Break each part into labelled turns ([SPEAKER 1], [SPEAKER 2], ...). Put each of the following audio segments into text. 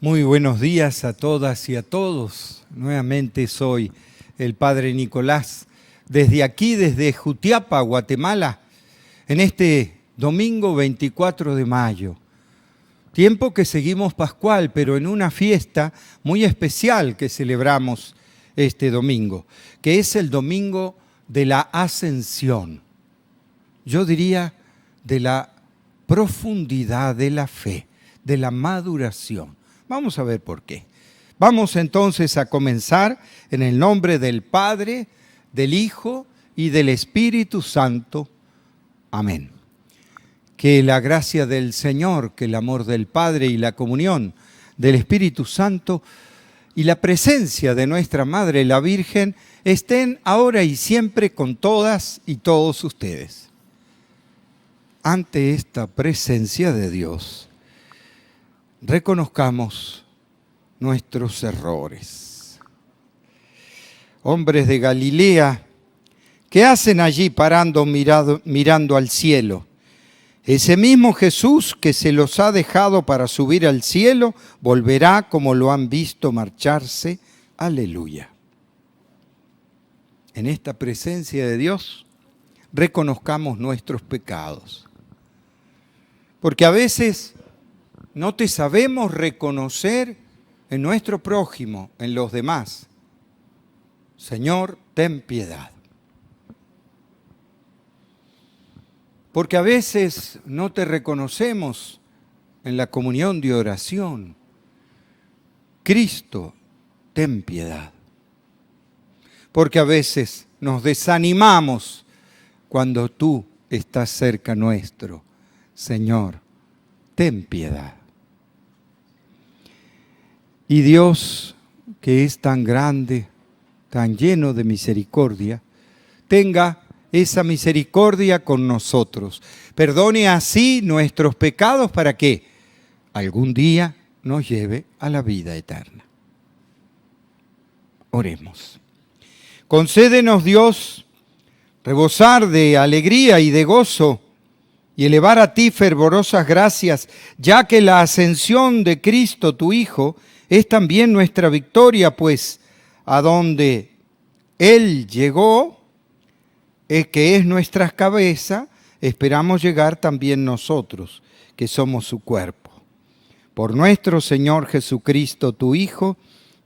[SPEAKER 1] Muy buenos días a todas y a todos. Nuevamente soy el Padre Nicolás, desde aquí, desde Jutiapa, Guatemala, en este domingo 24 de mayo. Tiempo que seguimos pascual, pero en una fiesta muy especial que celebramos este domingo, que es el domingo de la Ascensión. Yo diría de la profundidad de la fe, de la maduración. Vamos a ver por qué. Vamos entonces a comenzar en el nombre del Padre, del Hijo y del Espíritu Santo. Amén. Que la gracia del Señor, que el amor del Padre y la comunión del Espíritu Santo y la presencia de nuestra Madre, la Virgen, estén ahora y siempre con todas y todos ustedes. Ante esta presencia de Dios, reconozcamos nuestros errores. Hombres de Galilea, ¿qué hacen allí parando mirando al cielo? Ese mismo Jesús que se los ha dejado para subir al cielo, volverá como lo han visto marcharse. Aleluya. En esta presencia de Dios, reconozcamos nuestros pecados. Porque a veces no te sabemos reconocer en nuestro prójimo, en los demás. Señor, ten piedad. Porque a veces no te reconocemos en la comunión de oración. Cristo, ten piedad. Porque a veces nos desanimamos cuando tú estás cerca nuestro. Señor, ten piedad. Y Dios, que es tan grande, tan lleno de misericordia, tenga esa misericordia con nosotros. Perdone así nuestros pecados para que algún día nos lleve a la vida eterna. Oremos. Concédenos, Dios, rebosar de alegría y de gozo y elevar a ti fervorosas gracias, ya que la ascensión de Cristo, tu Hijo, es también nuestra victoria, pues a donde Él llegó, que es nuestra cabeza, esperamos llegar también nosotros, que somos su cuerpo. Por nuestro Señor Jesucristo, tu Hijo,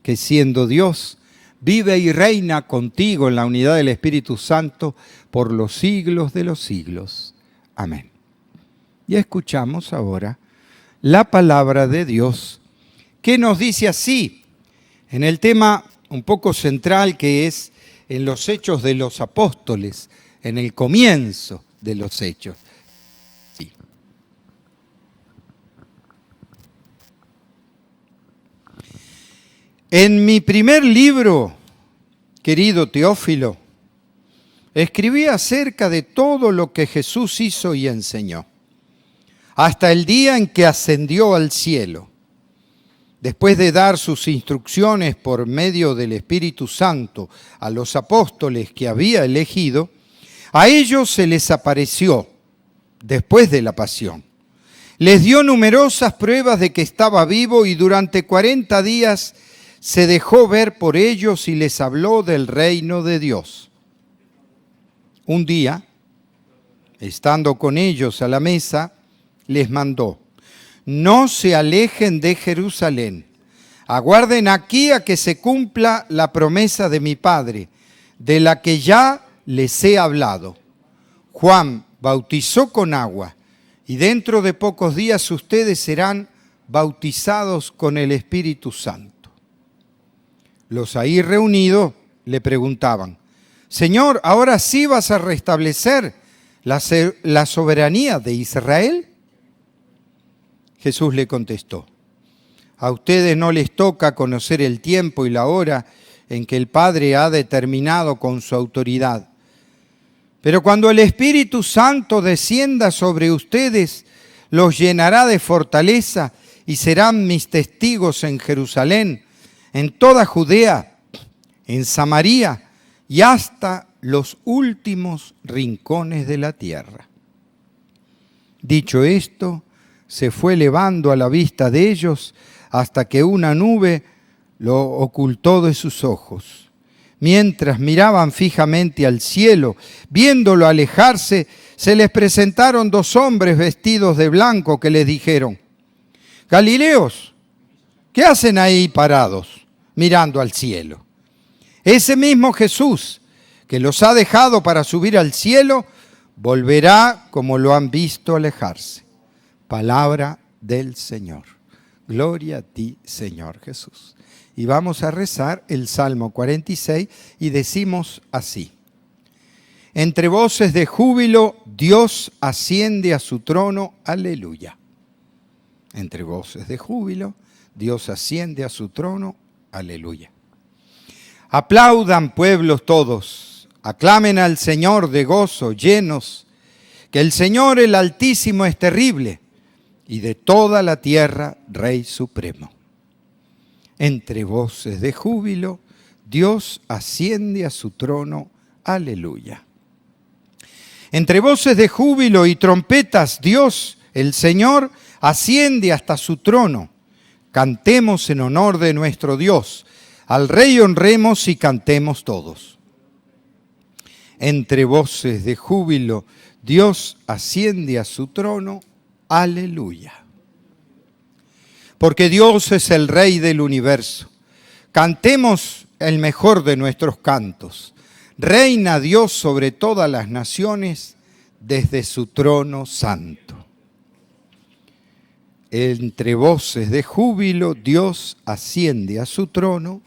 [SPEAKER 1] que siendo Dios, vive y reina contigo en la unidad del Espíritu Santo por los siglos de los siglos. Amén. Y escuchamos ahora la palabra de Dios, que nos dice así, en el tema un poco central que es en los Hechos de los Apóstoles, en el comienzo de los Hechos. Sí. En mi primer libro, querido Teófilo, escribí acerca de todo lo que Jesús hizo y enseñó, hasta el día en que ascendió al cielo. Después de dar sus instrucciones por medio del Espíritu Santo a los apóstoles que había elegido, a ellos se les apareció después de la pasión. Les dio numerosas pruebas de que estaba vivo y durante 40 días se dejó ver por ellos y les habló del reino de Dios. Un día, estando con ellos a la mesa, les mandó: no se alejen de Jerusalén, aguarden aquí a que se cumpla la promesa de mi Padre, de la que ya les he hablado. Juan bautizó con agua, y dentro de pocos días ustedes serán bautizados con el Espíritu Santo. Los ahí reunidos le preguntaban: Señor, ¿ahora sí vas a restablecer la soberanía de Israel? Jesús le contestó: a ustedes no les toca conocer el tiempo y la hora en que el Padre ha determinado con su autoridad. Pero cuando el Espíritu Santo descienda sobre ustedes, los llenará de fortaleza y serán mis testigos en Jerusalén, en toda Judea, en Samaria y hasta los últimos rincones de la tierra. Dicho esto, se fue elevando a la vista de ellos hasta que una nube lo ocultó de sus ojos. Mientras miraban fijamente al cielo, viéndolo alejarse, se les presentaron dos hombres vestidos de blanco que les dijeron: Galileos, ¿qué hacen ahí parados, mirando al cielo? Ese mismo Jesús que los ha dejado para subir al cielo, volverá como lo han visto alejarse. Palabra del Señor. Gloria a ti, Señor Jesús. Y vamos a rezar el Salmo 46 y decimos así: entre voces de júbilo, Dios asciende a su trono, aleluya. Entre voces de júbilo, Dios asciende a su trono, aleluya. Aplaudan, pueblos todos, aclamen al Señor de gozo llenos, que el Señor el Altísimo es terrible, y de toda la tierra Rey Supremo. Entre voces de júbilo, Dios asciende a su trono, aleluya. Entre voces de júbilo y trompetas, Dios, el Señor, asciende hasta su trono. Cantemos en honor de nuestro Dios. Al Rey honremos y cantemos todos. Entre voces de júbilo, Dios asciende a su trono, aleluya. Porque Dios es el Rey del universo. Cantemos el mejor de nuestros cantos. Reina Dios sobre todas las naciones desde su trono santo. Entre voces de júbilo, Dios asciende a su trono,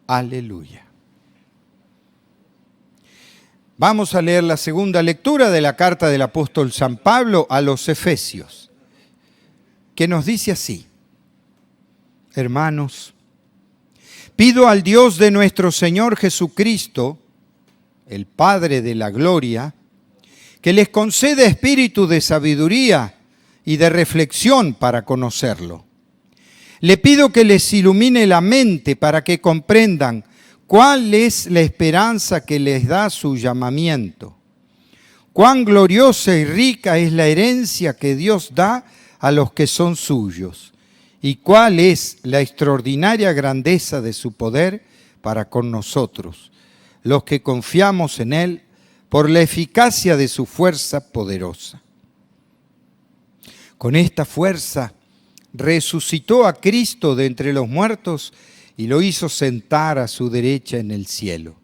[SPEAKER 1] aleluya. Vamos a leer la segunda lectura de la carta del apóstol San Pablo a los Efesios, que nos dice así: hermanos, pido al Dios de nuestro Señor Jesucristo, el Padre de la gloria, que les conceda espíritu de sabiduría y de reflexión para conocerlo. Le pido que les ilumine la mente para que comprendan cuál es la esperanza que les da su llamamiento, cuán gloriosa y rica es la herencia que Dios da a los que son suyos, y cuál es la extraordinaria grandeza de su poder para con nosotros, los que confiamos en Él por la eficacia de su fuerza poderosa. Con esta fuerza resucitó a Cristo de entre los muertos y lo hizo sentar a su derecha en el cielo,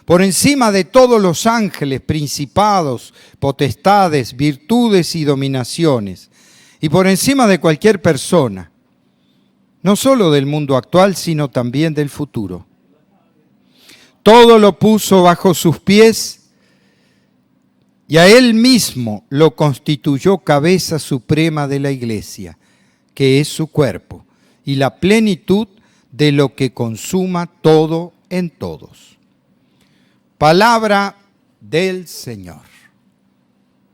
[SPEAKER 1] por encima de todos los ángeles, principados, potestades, virtudes y dominaciones, y por encima de cualquier persona, no solo del mundo actual, sino también del futuro. Todo lo puso bajo sus pies y a Él mismo lo constituyó cabeza suprema de la Iglesia, que es su cuerpo, y la plenitud de lo que consuma todo en todos. Palabra del Señor.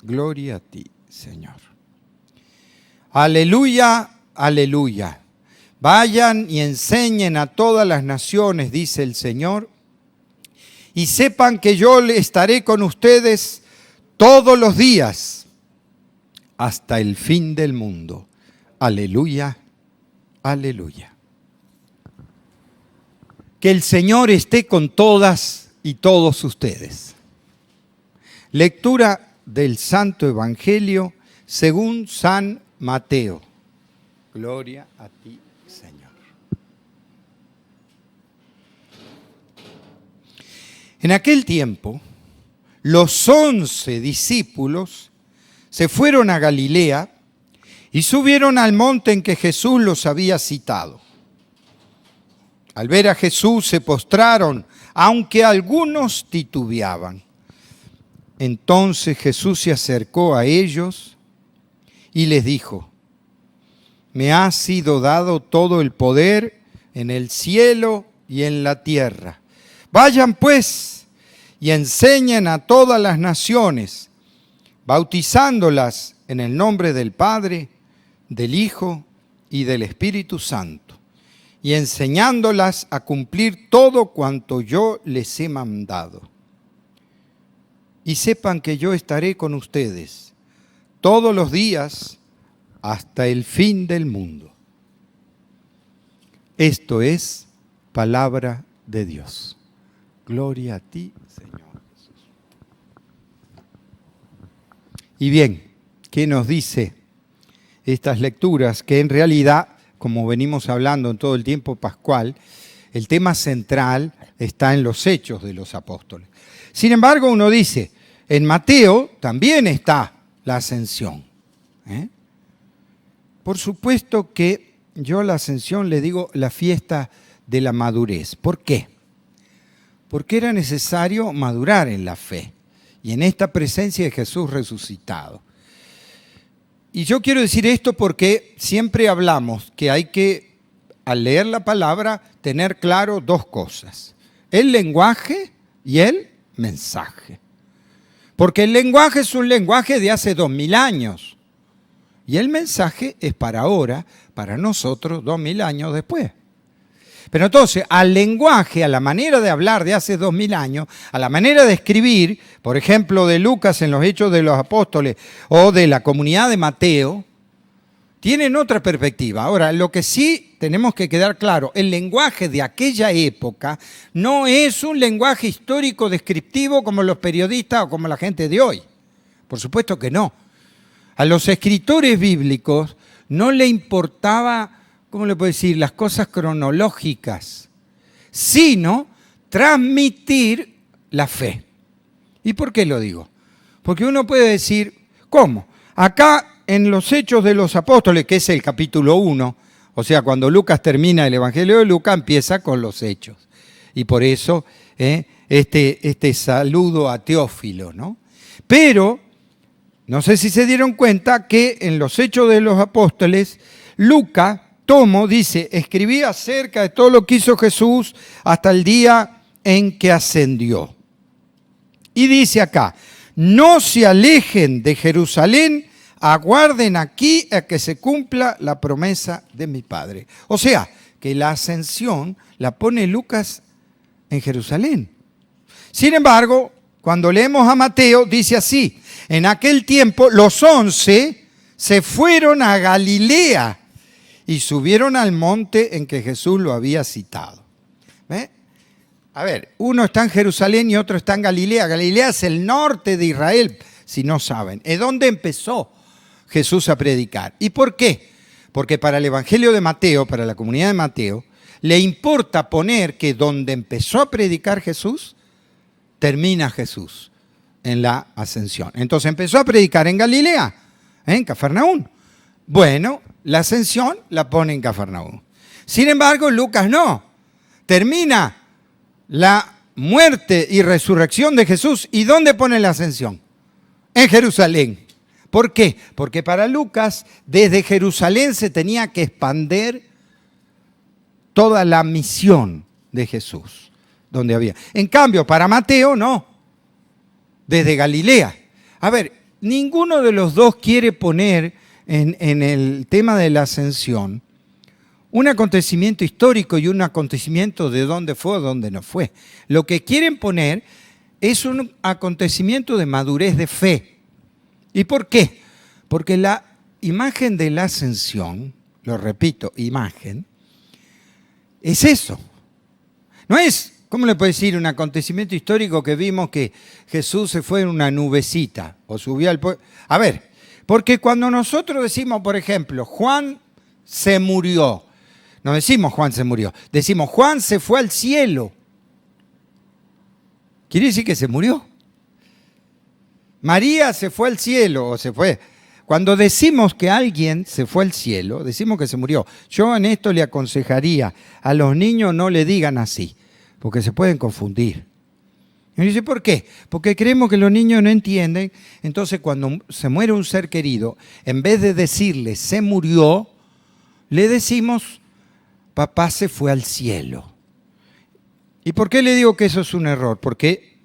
[SPEAKER 1] Gloria a ti, Señor. Aleluya, aleluya. Vayan y enseñen a todas las naciones, dice el Señor, y sepan que yo estaré con ustedes todos los días hasta el fin del mundo. Aleluya, aleluya. Que el Señor esté con todas y todos ustedes. Lectura del Santo Evangelio según San Mateo. Gloria a ti, Señor. En aquel tiempo, los 11 discípulos se fueron a Galilea y subieron al monte en que Jesús los había citado. Al ver a Jesús se postraron, aunque algunos titubeaban. Entonces Jesús se acercó a ellos y les dijo: me ha sido dado todo el poder en el cielo y en la tierra. Vayan pues y enseñen a todas las naciones, bautizándolas en el nombre del Padre, del Hijo y del Espíritu Santo, y enseñándolas a cumplir todo cuanto yo les he mandado. Y sepan que yo estaré con ustedes todos los días hasta el fin del mundo. Esto es palabra de Dios. Gloria a ti, Señor Jesús. Y bien, ¿qué nos dice estas lecturas? Que en realidad, como venimos hablando en todo el tiempo pascual, el tema central está en los hechos de los apóstoles. Sin embargo, uno dice, en Mateo también está la ascensión. Por supuesto que yo a la ascensión le digo la fiesta de la madurez. ¿Por qué? Porque era necesario madurar en la fe y en esta presencia de Jesús resucitado. Y yo quiero decir esto porque siempre hablamos que hay que, al leer la palabra, tener claro dos cosas: el lenguaje y el mensaje. Porque el lenguaje es un lenguaje de hace 2000 años y el mensaje es para ahora, para nosotros, 2000 años después. Pero entonces, al lenguaje, a la manera de hablar de hace 2000 años, a la manera de escribir, por ejemplo, de Lucas en los Hechos de los Apóstoles o de la comunidad de Mateo, tienen otra perspectiva. Ahora, lo que sí tenemos que quedar claro, el lenguaje de aquella época no es un lenguaje histórico descriptivo como los periodistas o como la gente de hoy. Por supuesto que no. A los escritores bíblicos no le importaba, ¿cómo le puedo decir?, las cosas cronológicas, sino transmitir la fe. ¿Y por qué lo digo? Porque uno puede decir, ¿cómo? Acá en los Hechos de los Apóstoles, que es el capítulo 1, o sea, cuando Lucas termina el Evangelio de Lucas, empieza con los Hechos. Y por eso este saludo a Teófilo, ¿no? Pero, no sé si se dieron cuenta que en los Hechos de los Apóstoles, Lucas, dice, escribí acerca de todo lo que hizo Jesús hasta el día en que ascendió. Y dice acá, no se alejen de Jerusalén, aguarden aquí a que se cumpla la promesa de mi Padre. O sea, que la ascensión la pone Lucas en Jerusalén. Sin embargo, cuando leemos a Mateo, dice así, en aquel tiempo los 11 se fueron a Galilea y subieron al monte en que Jesús lo había citado. ¿Ve? A ver, uno está en Jerusalén y otro está en Galilea. Galilea es el norte de Israel, si no saben. ¿Es donde empezó Jesús a predicar? ¿Y por qué? Porque para el Evangelio de Mateo, para la comunidad de Mateo, le importa poner que donde empezó a predicar Jesús, termina Jesús en la ascensión. Entonces empezó a predicar en Galilea, en Cafarnaúm. Bueno, la ascensión la pone en Cafarnaúm. Sin embargo, Lucas no. Termina la muerte y resurrección de Jesús. ¿Y dónde pone la ascensión? En Jerusalén. ¿Por qué? Porque para Lucas, desde Jerusalén se tenía que expandir toda la misión de Jesús, donde había. En cambio, para Mateo, no. Desde Galilea. A ver, ninguno de los dos quiere poner en el tema de la ascensión un acontecimiento histórico y un acontecimiento de dónde fue o dónde no fue. Lo que quieren poner es un acontecimiento de madurez de fe. ¿Y por qué? Porque la imagen de la ascensión, lo repito, imagen, es eso. No es, ¿cómo le puedo decir? Un acontecimiento histórico que vimos que Jesús se fue en una nubecita o subió al pueblo. A ver, porque cuando nosotros decimos, por ejemplo, Juan se murió, no decimos Juan se murió, decimos Juan se fue al cielo. ¿Quiere decir que se murió? María se fue al cielo o se fue. Cuando decimos que alguien se fue al cielo, decimos que se murió. Yo en esto le aconsejaría a los niños no le digan así, porque se pueden confundir. Y dice, ¿por qué? Porque creemos que los niños no entienden. Entonces, cuando se muere un ser querido, en vez de decirle se murió, le decimos papá se fue al cielo. ¿Y por qué le digo que eso es un error? Porque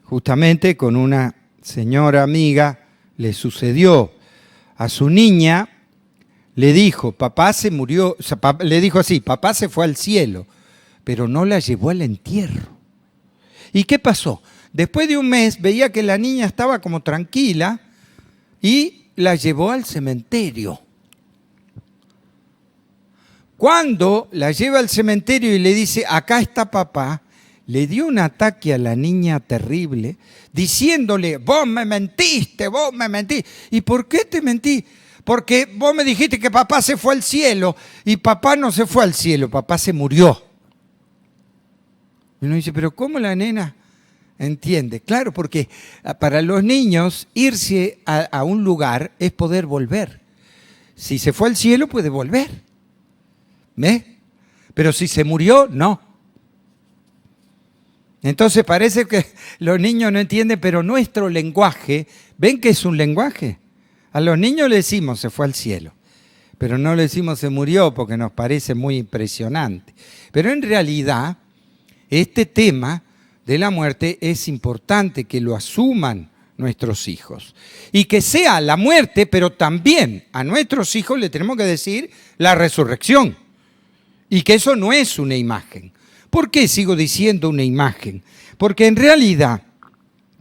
[SPEAKER 1] justamente con una señora amiga le sucedió. A su niña le dijo, papá se murió, o sea, le dijo así, papá se fue al cielo, pero no la llevó al entierro. ¿Y qué pasó? Después de un mes veía que la niña estaba como tranquila y la llevó al cementerio. Cuando la lleva al cementerio y le dice, acá está papá, le dio un ataque a la niña terrible, diciéndole, vos me mentiste. ¿Y por qué te mentí? Porque vos me dijiste que papá se fue al cielo, y papá no se fue al cielo, papá se murió. Y uno dice, pero ¿cómo la nena entiende? Claro, porque para los niños irse a un lugar es poder volver. Si se fue al cielo puede volver. ¿Ves? Pero si se murió, no. Entonces parece que los niños no entienden, pero nuestro lenguaje, ¿ven que es un lenguaje? A los niños le decimos se fue al cielo, pero no le decimos se murió porque nos parece muy impresionante. Pero en realidad, este tema de la muerte es importante que lo asuman nuestros hijos. Y que sea la muerte, pero también a nuestros hijos le tenemos que decir la resurrección. Y que eso no es una imagen. ¿Por qué sigo diciendo una imagen? Porque en realidad,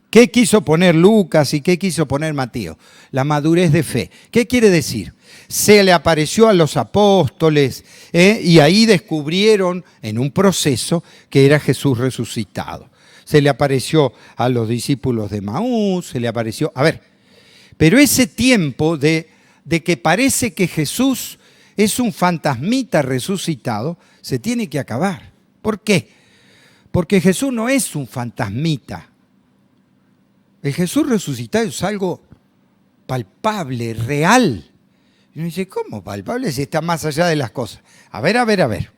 [SPEAKER 1] ¿qué quiso poner Lucas y qué quiso poner Mateo? La madurez de fe. ¿Qué quiere decir? Se le apareció a los apóstoles y ahí descubrieron en un proceso que era Jesús resucitado. Se le apareció a los discípulos de Maús, se le apareció... A ver, pero ese tiempo de que parece que Jesús es un fantasmita resucitado, se tiene que acabar. ¿Por qué? Porque Jesús no es un fantasmita. El Jesús resucitado es algo palpable, real. Y uno dice, ¿cómo palpable si está más allá de las cosas? A ver.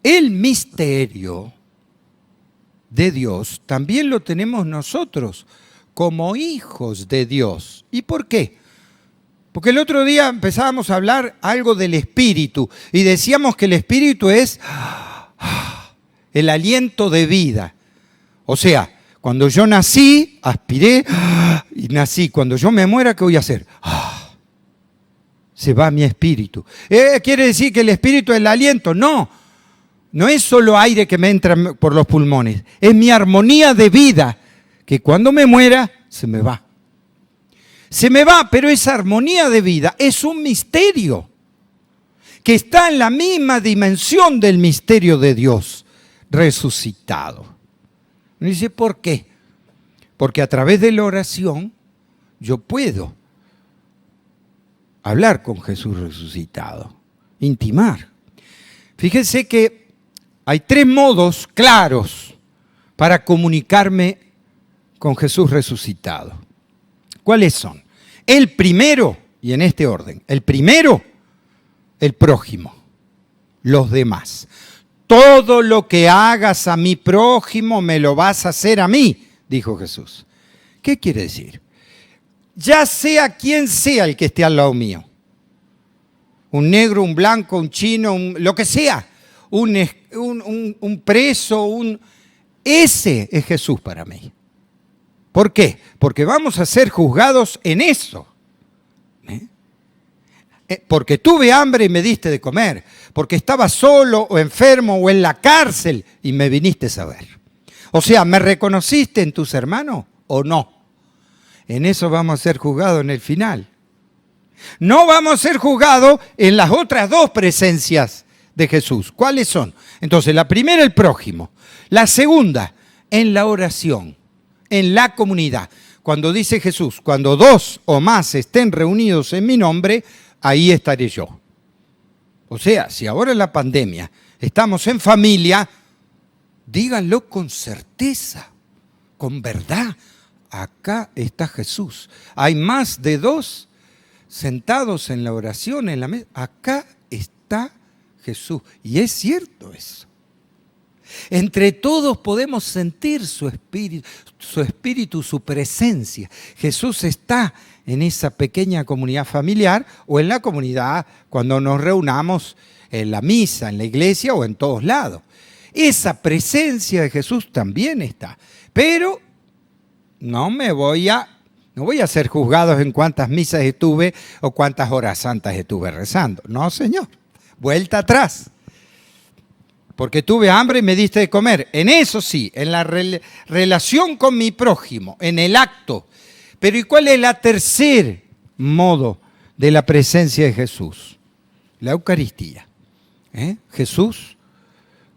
[SPEAKER 1] El misterio de Dios también lo tenemos nosotros como hijos de Dios. ¿Y por qué? Porque el otro día empezábamos a hablar algo del espíritu y decíamos que el espíritu es el aliento de vida. O sea, cuando yo nací, aspiré y nací. Cuando yo me muera, ¿qué voy a hacer? Se va mi espíritu. ¿Quiere decir que el espíritu es el aliento? No, no es solo aire que me entra por los pulmones. Es mi armonía de vida, que cuando me muera, se me va. Se me va, pero esa armonía de vida es un misterio que está en la misma dimensión del misterio de Dios resucitado. Me dice, ¿por qué? Porque a través de la oración yo puedo hablar con Jesús resucitado, intimar. Fíjense que hay 3 modos claros para comunicarme con Jesús resucitado. ¿Cuáles son? El primero, y en este orden, el primero, el prójimo, los demás. Todo lo que hagas a mi prójimo me lo vas a hacer a mí, dijo Jesús. ¿Qué quiere decir? Ya sea quien sea el que esté al lado mío, un negro, un blanco, un chino, lo que sea, un preso, ese es Jesús para mí. ¿Por qué? Porque vamos a ser juzgados en eso. Porque tuve hambre y me diste de comer, porque estaba solo o enfermo o en la cárcel y me viniste a ver. O sea, ¿me reconociste en tus hermanos o no? En eso vamos a ser juzgados en el final. No vamos a ser juzgados en las otras 2 presencias de Jesús. ¿Cuáles son? Entonces, la primera, el prójimo. La segunda, en la oración, en la comunidad. Cuando dice Jesús, cuando 2 o más estén reunidos en mi nombre, ahí estaré yo. O sea, si ahora en la pandemia estamos en familia, díganlo con certeza, con verdad. Acá está Jesús. Hay más de 2 sentados en la oración, en la mesa. Acá está Jesús. Y es cierto eso. Entre todos podemos sentir su espíritu, su presencia. Jesús está en esa pequeña comunidad familiar o en la comunidad cuando nos reunamos en la misa, en la iglesia o en todos lados. Esa presencia de Jesús también está. Pero no voy a ser juzgado en cuántas misas estuve o cuántas horas santas estuve rezando. No, Señor. Vuelta atrás. Porque tuve hambre y me diste de comer. En eso sí, en la relación con mi prójimo, en el acto. Pero ¿y cuál es el tercer modo de la presencia de Jesús? La Eucaristía. Jesús,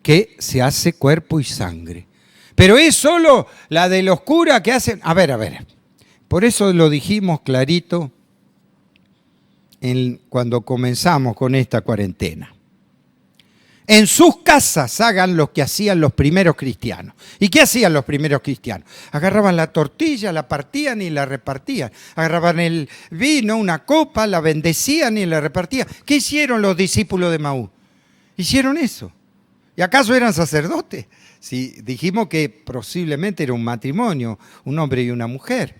[SPEAKER 1] que se hace cuerpo y sangre. Pero es solo la de los curas que hacen... A ver. Por eso lo dijimos clarito cuando comenzamos con esta cuarentena. En sus casas hagan lo que hacían los primeros cristianos. ¿Y qué hacían los primeros cristianos? Agarraban la tortilla, la partían y la repartían. Agarraban el vino, una copa, la bendecían y la repartían. ¿Qué hicieron los discípulos de Maús? Hicieron eso. ¿Y acaso eran sacerdotes? Si dijimos que posiblemente era un matrimonio, un hombre y una mujer.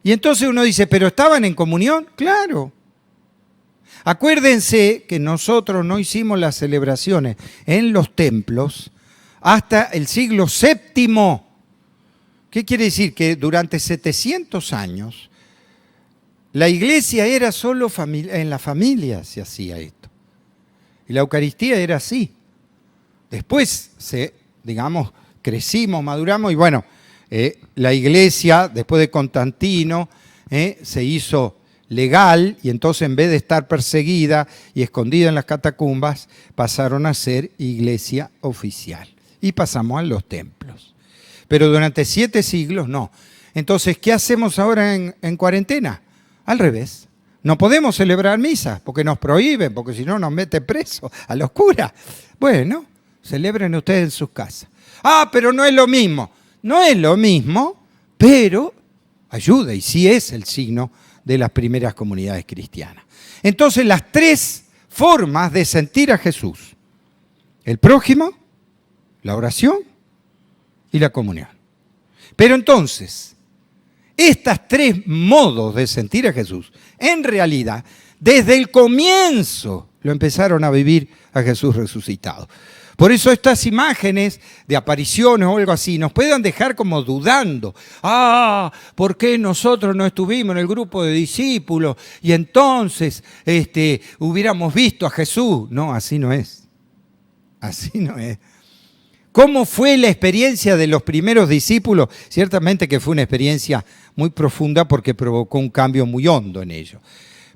[SPEAKER 1] Y entonces uno dice, ¿pero estaban en comunión? Claro. Acuérdense que nosotros no hicimos las celebraciones en los templos hasta el siglo VII. ¿Qué quiere decir? Que durante 700 años la iglesia era solo en la familia se hacía esto. Y la Eucaristía era así. Después, crecimos, maduramos y bueno, la iglesia, después de Constantino, se hizo legal y entonces en vez de estar perseguida y escondida en las catacumbas, pasaron a ser iglesia oficial y pasamos a los templos. Pero durante 7 siglos no. Entonces, ¿qué hacemos ahora en cuarentena? Al revés. No podemos celebrar misas porque nos prohíben, porque si no nos meten presos a los curas. Bueno, celebren ustedes en sus casas. Ah, pero no es lo mismo. No es lo mismo, pero ayuda y sí es el signo de las primeras comunidades cristianas. Entonces, las 3 formas de sentir a Jesús: el prójimo, la oración y la comunión. Pero entonces, estas 3 modos de sentir a Jesús, en realidad, desde el comienzo lo empezaron a vivir a Jesús resucitado. Por eso estas imágenes de apariciones o algo así nos pueden dejar como dudando. ¿Por qué nosotros no estuvimos en el grupo de discípulos y entonces hubiéramos visto a Jesús? No, así no es. Así no es. ¿Cómo fue la experiencia de los primeros discípulos? Ciertamente que fue una experiencia muy profunda porque provocó un cambio muy hondo en ellos.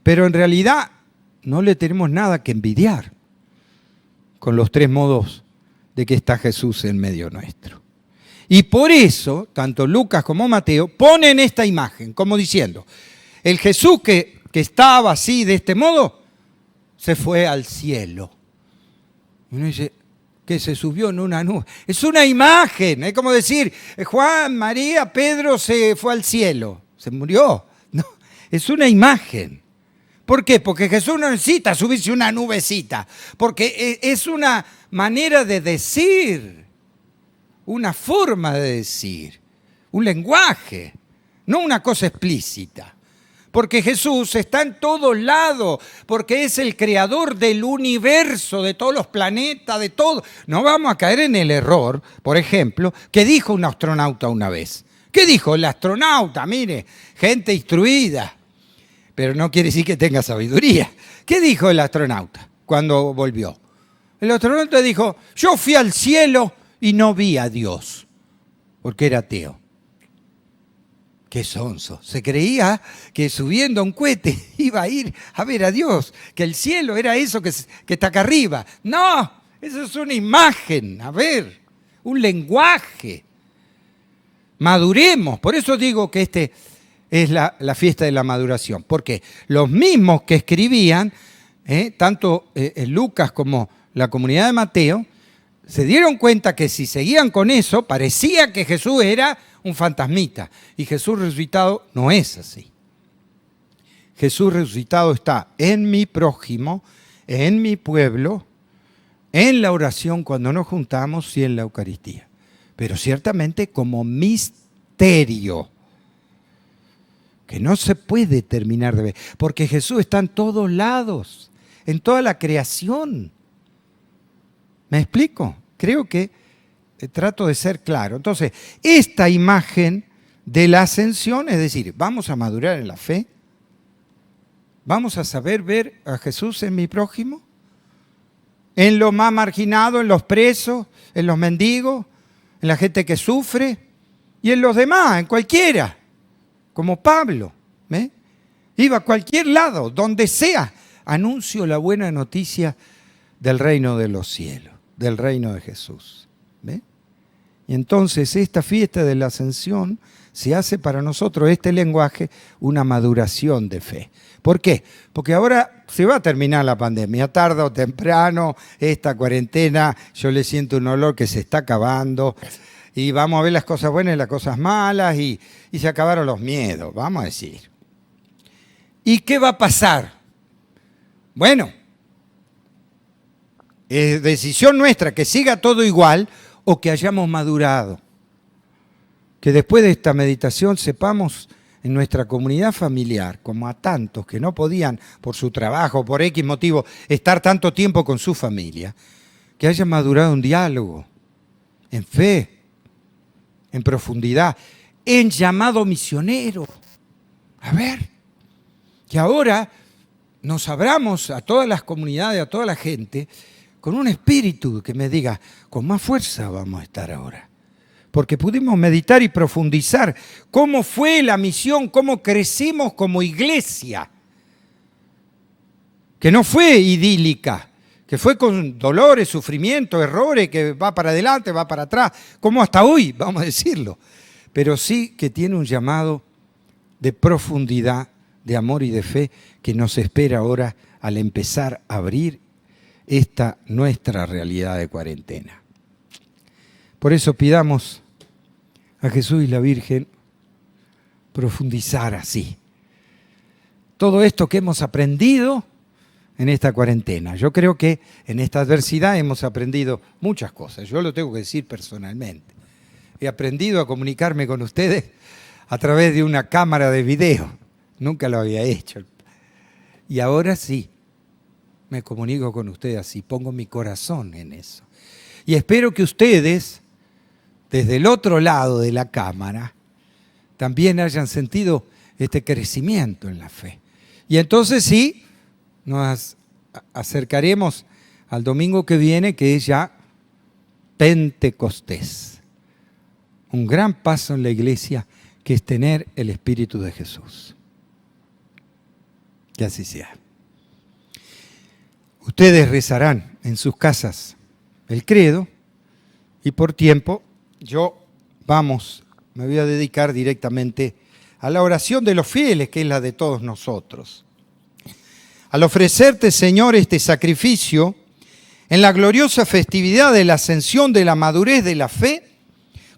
[SPEAKER 1] Pero en realidad no le tenemos nada que envidiar con los 3 modos de que está Jesús en medio nuestro. Y por eso, tanto Lucas como Mateo ponen esta imagen, como diciendo, el Jesús que estaba así, de este modo, se fue al cielo. Y uno dice, que se subió en una nube. Es una imagen, es como decir, Juan, María, Pedro se fue al cielo, se murió. No, es una imagen. ¿Por qué? Porque Jesús no necesita subirse una nubecita, porque es una manera de decir, una forma de decir, un lenguaje, no una cosa explícita. Porque Jesús está en todos lados, porque es el creador del universo, de todos los planetas, de todo. No vamos a caer en el error, por ejemplo, que dijo un astronauta una vez. ¿Qué dijo el astronauta? Mire, gente instruida, pero no quiere decir que tenga sabiduría. ¿Qué dijo el astronauta cuando volvió? El astronauta dijo, yo fui al cielo y no vi a Dios, porque era ateo. Qué sonso. Se creía que subiendo a un cohete iba a ir a ver a Dios, que el cielo era eso que está acá arriba. No, eso es una imagen, un lenguaje. Maduremos. Por eso digo que es la fiesta de la maduración, porque los mismos que escribían, tanto Lucas como la comunidad de Mateo, se dieron cuenta que si seguían con eso, parecía que Jesús era un fantasmita. Y Jesús resucitado no es así. Jesús resucitado está en mi prójimo, en mi pueblo, en la oración cuando nos juntamos y en la Eucaristía. Pero ciertamente como misterio, que no se puede terminar de ver, porque Jesús está en todos lados, en toda la creación. ¿Me explico? Creo que trato de ser claro. Entonces, esta imagen de la ascensión, es decir, vamos a madurar en la fe, vamos a saber ver a Jesús en mi prójimo, en los más marginados, en los presos, en los mendigos, en la gente que sufre y en los demás, en cualquiera, como Pablo. Iba a cualquier lado, donde sea, anuncio la buena noticia del reino de los cielos, del reino de Jesús. ¿Ve? Y entonces esta fiesta de la Ascensión se hace para nosotros, este lenguaje, una maduración de fe. ¿Por qué? Porque ahora se va a terminar la pandemia, tarde o temprano, esta cuarentena, yo le siento un olor que se está acabando, y vamos a ver las cosas buenas y las cosas malas, y se acabaron los miedos, vamos a decir. ¿Y qué va a pasar? Bueno, es decisión nuestra que siga todo igual o que hayamos madurado. Que después de esta meditación sepamos en nuestra comunidad familiar, como a tantos que no podían por su trabajo, por X motivo, estar tanto tiempo con su familia, que haya madurado un diálogo en fe, en profundidad, en llamado misionero. A ver, que ahora nos abramos a todas las comunidades, a toda la gente, con un espíritu que me diga, con más fuerza vamos a estar ahora. Porque pudimos meditar y profundizar cómo fue la misión, cómo crecimos como iglesia. Que no fue idílica, que fue con dolores, sufrimientos, errores, que va para adelante, va para atrás, como hasta hoy, vamos a decirlo. Pero sí que tiene un llamado de profundidad, de amor y de fe que nos espera ahora al empezar a abrir esta nuestra realidad de cuarentena. Por eso pidamos a Jesús y la Virgen profundizar así todo esto que hemos aprendido en esta cuarentena. Yo creo que en esta adversidad hemos aprendido muchas cosas. Yo lo tengo que decir personalmente. He aprendido a comunicarme con ustedes a través de una cámara de video. Nunca lo había hecho. Y ahora sí, me comunico con ustedes así, pongo mi corazón en eso. Y espero que ustedes, desde el otro lado de la cámara, también hayan sentido este crecimiento en la fe. Y entonces sí, nos acercaremos al domingo que viene, que es ya Pentecostés. Un gran paso en la iglesia, que es tener el Espíritu de Jesús. Que así sea. Ustedes rezarán en sus casas el credo y por tiempo yo me voy a dedicar directamente a la oración de los fieles, que es la de todos nosotros. Al ofrecerte, Señor, este sacrificio en la gloriosa festividad de la ascensión de la madurez de la fe,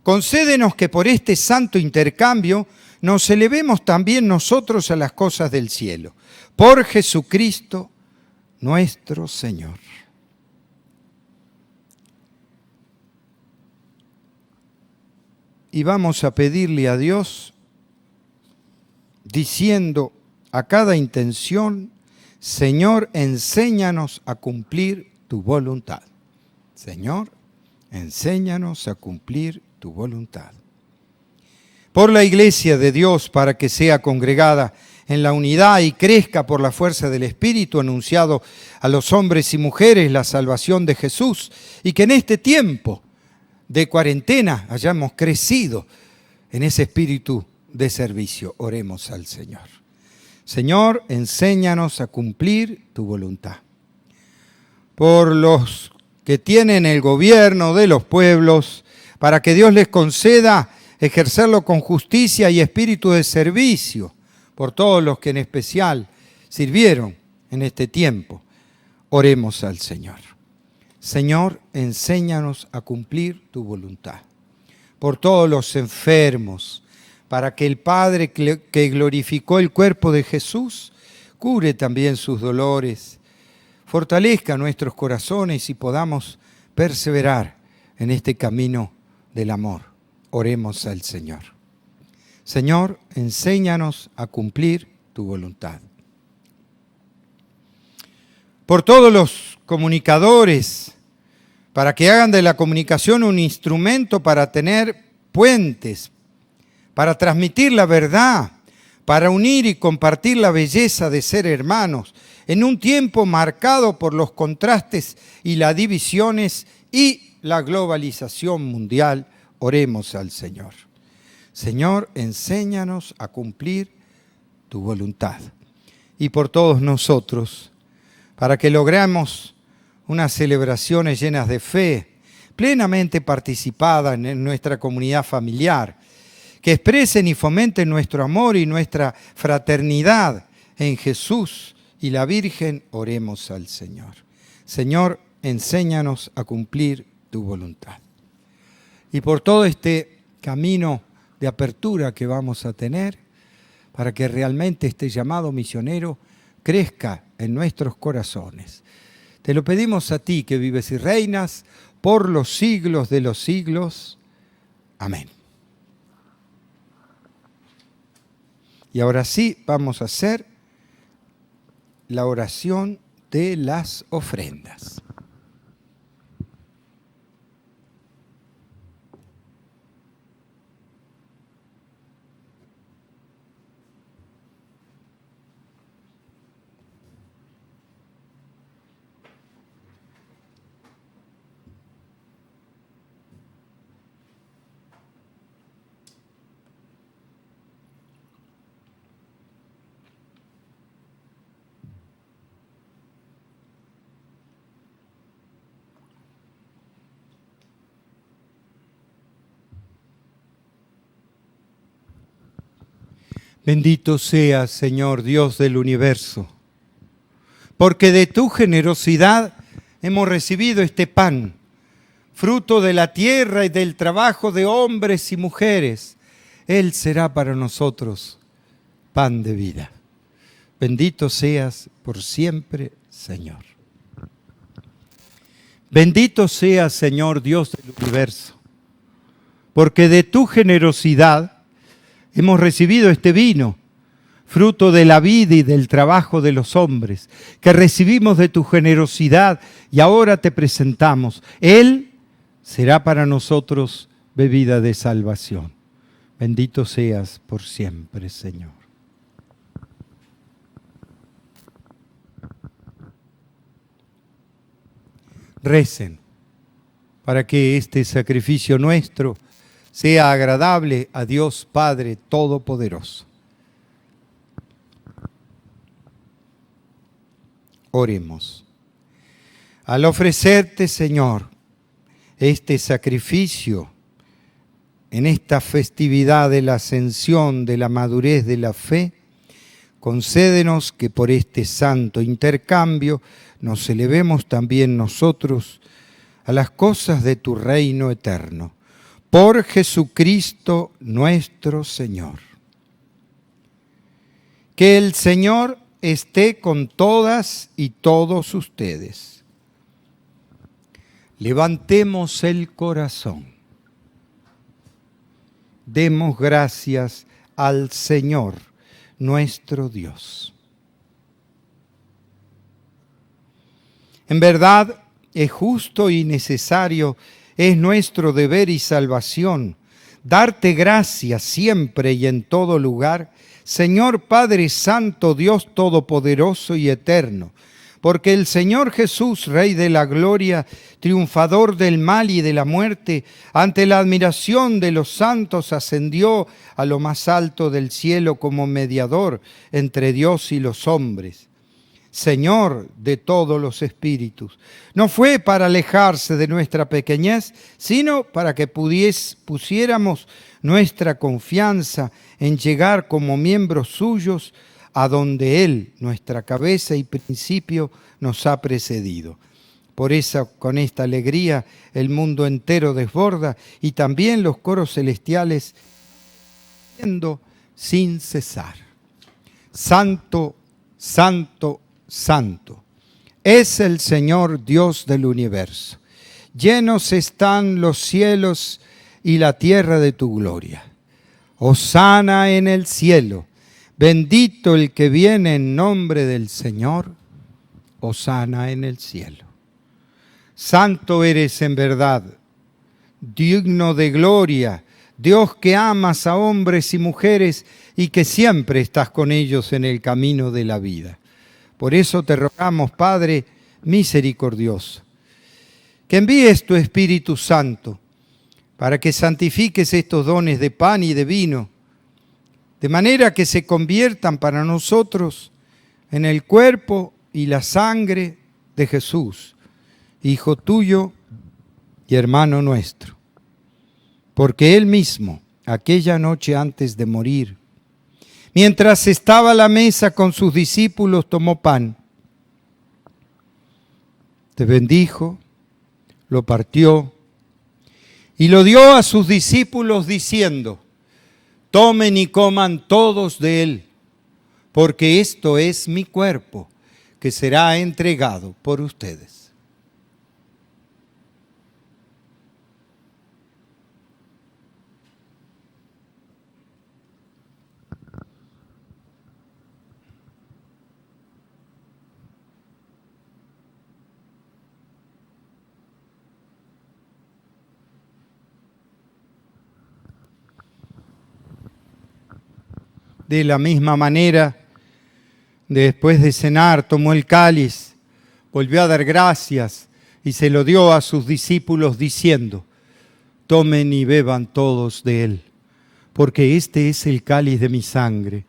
[SPEAKER 1] concédenos que por este santo intercambio nos elevemos también nosotros a las cosas del cielo. Por Jesucristo nuestro Señor. Y vamos a pedirle a Dios, diciendo a cada intención, Señor, enséñanos a cumplir tu voluntad. Señor, enséñanos a cumplir tu voluntad. Por la Iglesia de Dios, para que sea congregada en la unidad y crezca por la fuerza del Espíritu, anunciado a los hombres y mujeres la salvación de Jesús, y que en este tiempo de cuarentena hayamos crecido en ese espíritu de servicio. Oremos al Señor. Señor, enséñanos a cumplir tu voluntad. Por los que tienen el gobierno de los pueblos, para que Dios les conceda ejercerlo con justicia y espíritu de servicio, por todos los que en especial sirvieron en este tiempo. Oremos al Señor. Señor, enséñanos a cumplir tu voluntad. Por todos los enfermos, para que el Padre que glorificó el cuerpo de Jesús, cure también sus dolores, fortalezca nuestros corazones y podamos perseverar en este camino del amor. Oremos al Señor. Señor, enséñanos a cumplir tu voluntad. Por todos los comunicadores, para que hagan de la comunicación un instrumento para tener puentes, para transmitir la verdad, para unir y compartir la belleza de ser hermanos, en un tiempo marcado por los contrastes y las divisiones y la globalización mundial. Oremos al Señor. Señor, enséñanos a cumplir tu voluntad. Y por todos nosotros, para que logremos unas celebraciones llenas de fe, plenamente participadas en nuestra comunidad familiar, que expresen y fomenten nuestro amor y nuestra fraternidad en Jesús y la Virgen. Oremos al Señor. Señor, enséñanos a cumplir tu voluntad. Y por todo este camino de apertura que vamos a tener, para que realmente este llamado misionero crezca en nuestros corazones. Te lo pedimos a ti, que vives y reinas por los siglos de los siglos. Amén. Y ahora sí, vamos a hacer la oración de las ofrendas. Bendito seas, Señor Dios del universo, porque de tu generosidad hemos recibido este pan, fruto de la tierra y del trabajo de hombres y mujeres. Él será para nosotros pan de vida. Bendito seas por siempre, Señor. Bendito seas, Señor Dios del universo, porque de tu generosidad hemos recibido este vino, fruto de la vida y del trabajo de los hombres, que recibimos de tu generosidad y ahora te presentamos. Él será para nosotros bebida de salvación. Bendito seas por siempre, Señor. Recen para que este sacrificio nuestro sea agradable a Dios Padre Todopoderoso. Oremos. Al ofrecerte, Señor, este sacrificio en esta festividad de la ascensión, de la madurez de la fe, concédenos que por este santo intercambio nos elevemos también nosotros a las cosas de tu reino eterno. Por Jesucristo nuestro Señor. Que el Señor esté con todas y todos ustedes. Levantemos el corazón. Demos gracias al Señor, nuestro Dios. En verdad, es justo y necesario, es nuestro deber y salvación, darte gracias siempre y en todo lugar, Señor Padre Santo, Dios Todopoderoso y Eterno, porque el Señor Jesús, Rey de la Gloria, triunfador del mal y de la muerte, ante la admiración de los santos ascendió a lo más alto del cielo como mediador entre Dios y los hombres. Señor de todos los espíritus, no fue para alejarse de nuestra pequeñez, sino para que pusiéramos nuestra confianza en llegar como miembros suyos a donde Él, nuestra cabeza y principio, nos ha precedido. Por eso, con esta alegría, el mundo entero desborda y también los coros celestiales sin cesar. Santo, santo, santo, es el Señor Dios del universo. Llenos están los cielos y la tierra de tu gloria. Hosana en el cielo. Bendito el que viene en nombre del Señor. Hosana en el cielo. Santo eres en verdad, digno de gloria, Dios que amas a hombres y mujeres y que siempre estás con ellos en el camino de la vida. Por eso te rogamos, Padre misericordioso, que envíes tu Espíritu Santo para que santifiques estos dones de pan y de vino, de manera que se conviertan para nosotros en el cuerpo y la sangre de Jesús, hijo tuyo y hermano nuestro, porque él mismo, aquella noche antes de morir, mientras estaba a la mesa con sus discípulos, tomó pan, te bendijo, lo partió y lo dio a sus discípulos diciendo: tomen y coman todos de él, porque esto es mi cuerpo, que será entregado por ustedes. De la misma manera, después de cenar, tomó el cáliz, volvió a dar gracias y se lo dio a sus discípulos diciendo: tomen y beban todos de él, porque este es el cáliz de mi sangre,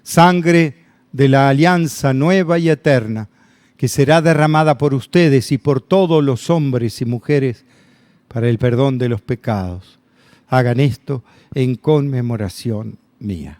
[SPEAKER 1] sangre de la alianza nueva y eterna, que será derramada por ustedes y por todos los hombres y mujeres para el perdón de los pecados. Hagan esto en conmemoración mía.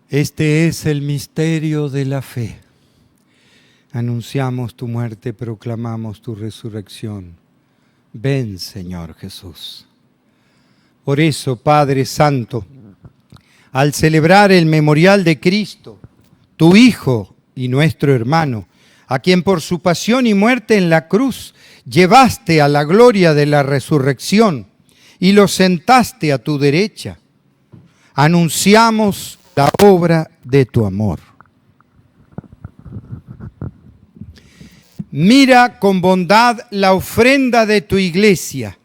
[SPEAKER 1] Este es el misterio de la fe. Anunciamos tu muerte, proclamamos tu resurrección. Ven, Señor Jesús. Por eso, Padre Santo, al celebrar el memorial de Cristo, tu Hijo y nuestro hermano, a quien por su pasión y muerte en la cruz llevaste a la gloria de la resurrección y lo sentaste a tu derecha, anunciamos la obra de tu amor. Mira con bondad la ofrenda de tu iglesia,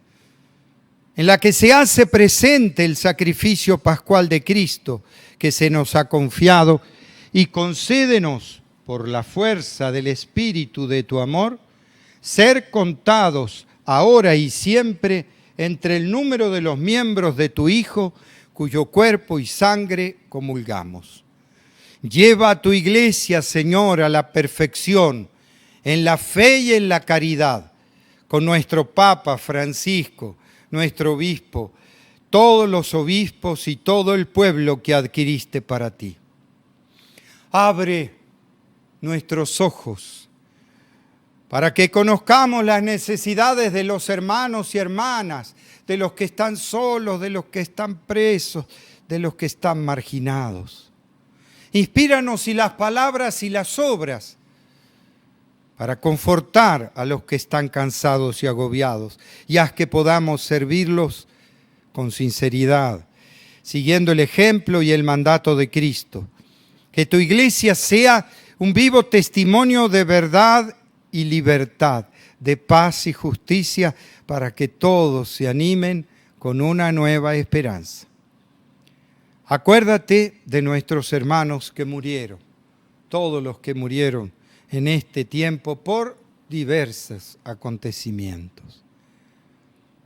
[SPEAKER 1] en la que se hace presente el sacrificio pascual de Cristo que se nos ha confiado, y concédenos, por la fuerza del Espíritu de tu amor, ser contados ahora y siempre entre el número de los miembros de tu Hijo, cuyo cuerpo y sangre comulgamos. Lleva a tu iglesia, Señor, a la perfección, en la fe y en la caridad, con nuestro Papa Francisco, nuestro obispo, todos los obispos y todo el pueblo que adquiriste para ti. Abre nuestros ojos para que conozcamos las necesidades de los hermanos y hermanas, de los que están solos, de los que están presos, de los que están marginados. Inspíranos y las palabras y las obras para confortar a los que están cansados y agobiados, y haz que podamos servirlos con sinceridad, siguiendo el ejemplo y el mandato de Cristo. Que tu iglesia sea un vivo testimonio de verdad y libertad, de paz y justicia, para que todos se animen con una nueva esperanza. Acuérdate de nuestros hermanos que murieron, todos los que murieron en este tiempo por diversos acontecimientos.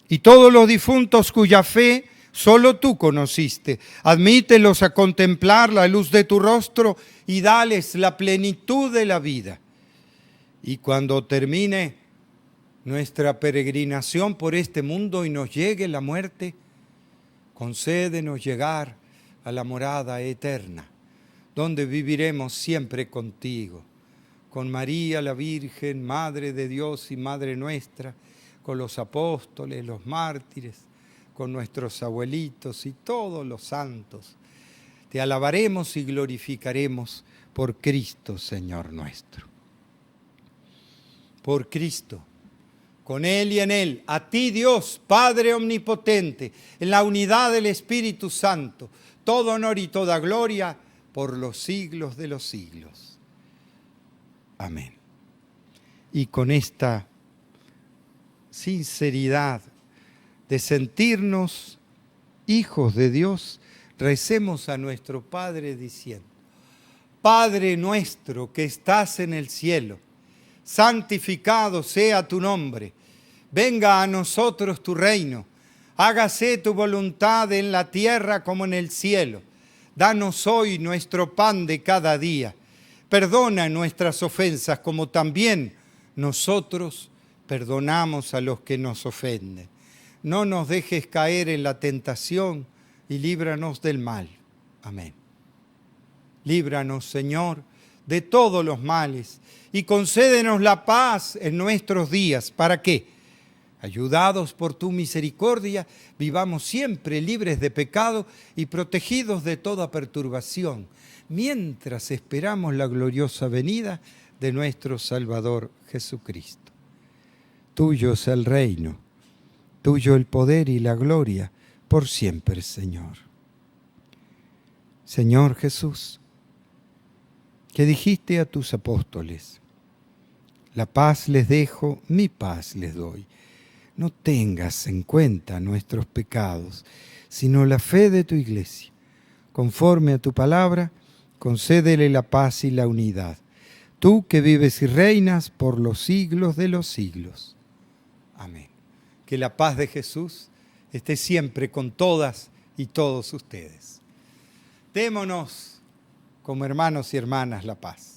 [SPEAKER 1] Y todos los difuntos cuya fe solo tú conociste, admítelos a contemplar la luz de tu rostro y dales la plenitud de la vida. Y cuando termine nuestra peregrinación por este mundo y nos llegue la muerte, concédenos llegar a la morada eterna, donde viviremos siempre contigo, con María la Virgen, Madre de Dios y Madre nuestra, con los apóstoles, los mártires, con nuestros abuelitos y todos los santos. Te alabaremos y glorificaremos por Cristo, Señor nuestro. Por Cristo, con Él y en Él, a ti Dios, Padre omnipotente, en la unidad del Espíritu Santo, todo honor y toda gloria por los siglos de los siglos. Amén. Y con esta sinceridad de sentirnos hijos de Dios, recemos a nuestro Padre diciendo: Padre nuestro que estás en el cielo, santificado sea tu nombre. Venga a nosotros tu reino. Hágase tu voluntad en la tierra como en el cielo. Danos hoy nuestro pan de cada día. Perdona nuestras ofensas como también nosotros perdonamos a los que nos ofenden. No nos dejes caer en la tentación y líbranos del mal. Amén. Líbranos, Señor, de todos los males y concédenos la paz en nuestros días. ¿Para qué? Ayudados por tu misericordia, vivamos siempre libres de pecado y protegidos de toda perturbación, mientras esperamos la gloriosa venida de nuestro Salvador Jesucristo. Tuyo es el reino, tuyo el poder y la gloria, por siempre, Señor. Señor Jesús, que dijiste a tus apóstoles: la paz les dejo, mi paz les doy. No tengas en cuenta nuestros pecados, sino la fe de tu iglesia. Conforme a tu palabra, concédele la paz y la unidad. Tú que vives y reinas por los siglos de los siglos. Amén. Que la paz de Jesús esté siempre con todas y todos ustedes. Démonos como hermanos y hermanas la paz.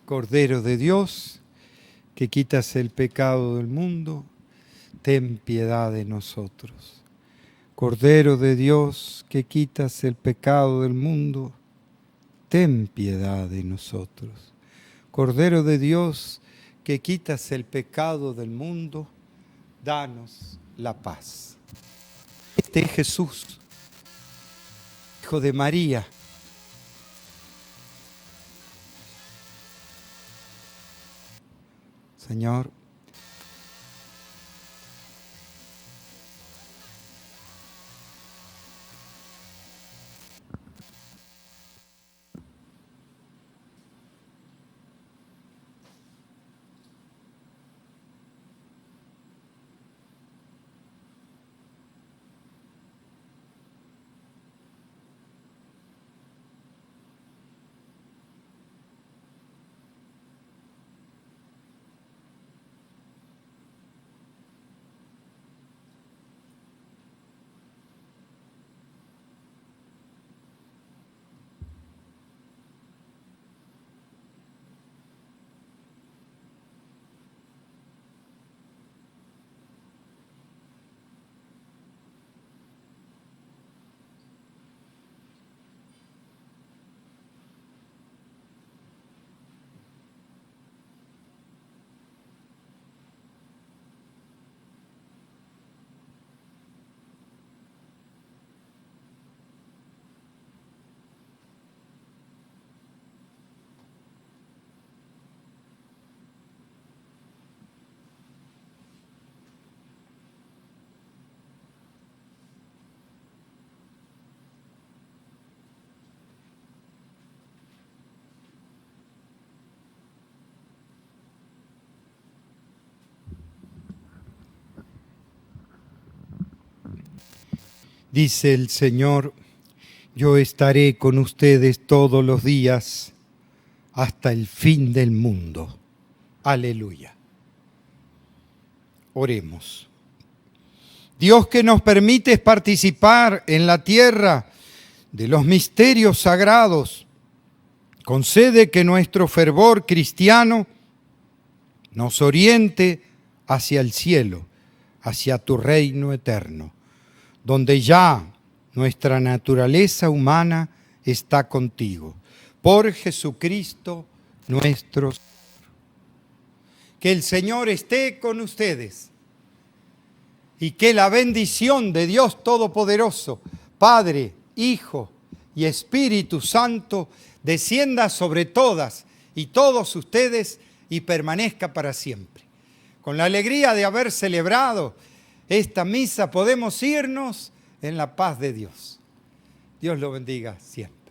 [SPEAKER 1] Cordero de Dios, que quitas el pecado del mundo, ten piedad de nosotros. Cordero de Dios, que quitas el pecado del mundo, ten piedad de nosotros. Cordero de Dios, que quitas el pecado del mundo, danos la paz. Este es Jesús, Hijo de María. Señor, dice el Señor: yo estaré con ustedes todos los días hasta el fin del mundo. Aleluya. Oremos. Dios, que nos permites participar en la tierra de los misterios sagrados, concede que nuestro fervor cristiano nos oriente hacia el cielo, hacia tu reino eterno, donde ya nuestra naturaleza humana está contigo. Por Jesucristo nuestro Señor. Que el Señor esté con ustedes y que la bendición de Dios Todopoderoso, Padre, Hijo y Espíritu Santo, descienda sobre todas y todos ustedes y permanezca para siempre. Con la alegría de haber celebrado esta misa, podemos irnos en la paz de Dios. Dios lo bendiga siempre.